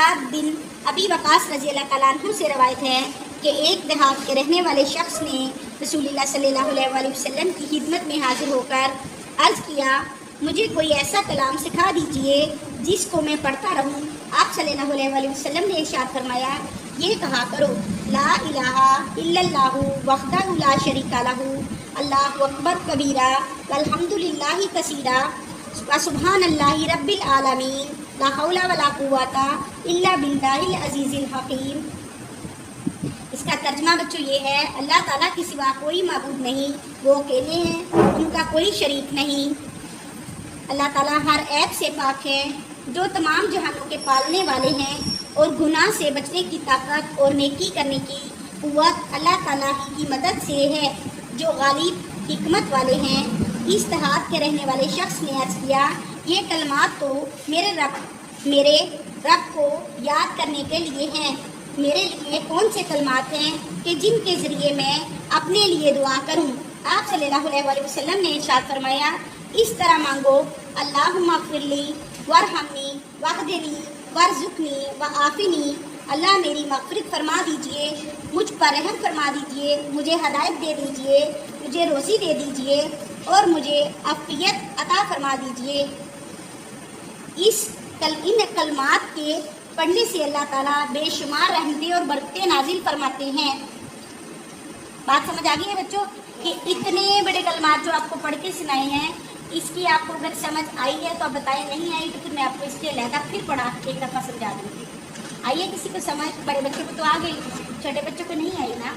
سعد بن ابی وقاص رضی اللہ تعالیٰ عنہ سے روایت ہے کہ ایک دیہات کے رہنے والے شخص نے رسول اللہ صلی اللہ علیہ وآلہ وسلم کی خدمت میں حاضر ہو کر عرض کیا، مجھے کوئی ایسا کلام سکھا دیجئے جس کو میں پڑھتا رہوں۔ آپ صلی اللہ علیہ وآلہ وسلم نے ارشاد فرمایا، یہ کہا کرو، لا الہ الا اللہ وحدہ لا شریک لہ، اللہ اکبر کبیرہ والحمد للہ کثیرہ وسبحان اللہ رب العالمین لا حول ولا قوۃ الا باللہ العزیز الحکیم۔ اس کا ترجمہ بچوں یہ ہے، اللہ تعالیٰ کے سوا کوئی معبود نہیں، وہ اکیلے ہیں، ان کا کوئی شریک نہیں۔ اللہ تعالیٰ ہر عیب سے پاک ہے، جو تمام جہانوں کے پالنے والے ہیں، اور گناہ سے بچنے کی طاقت اور نیکی کرنے کی قوت اللہ تعالیٰ ہی کی مدد سے ہے، جو غالب حکمت والے ہیں۔ اس دیہات کے رہنے والے شخص نے عرض کیا، یہ کلمات تو میرے رب کو یاد کرنے کے لیے ہیں، میرے لیے کون سے کلمات ہیں کہ جن کے ذریعے میں اپنے لیے دعا کروں؟ آپ صلی اللہ علیہ وآلہ وسلم نے ارشاد فرمایا، اس طرح مانگو، اللہم اغفر لی وارحمنی واہدنی وارزقنی وعافنی، اللہ میری مغفرت فرما دیجئے، مجھ پر رحم فرما دیجئے، مجھے ہدایت دے دیجئے، مجھے روزی دے دیجئے اور مجھے عافیت عطا فرما دیجئے۔ ان کلمات کے پڑھنے سے اللہ تعالیٰ بے شمار رحمتیں اور برکتیں نازل فرماتے ہیں۔ بات سمجھ آ گئی ہے بچوں کہ اتنے بڑے کلمات جو آپ کو پڑھ کے سنائے ہیں، اس کی آپ کو اگر سمجھ آئی ہے تو آپ بتائیں، نہیں آئی تو پھر میں آپ کو اس کے علیحدہ پھر پڑھا ایک دفعہ سمجھا دوں گی۔ آئیے کسی کو سمجھ، بڑے بچوں کو تو آ گئی، چھوٹے بچوں کو نہیں آئی نا۔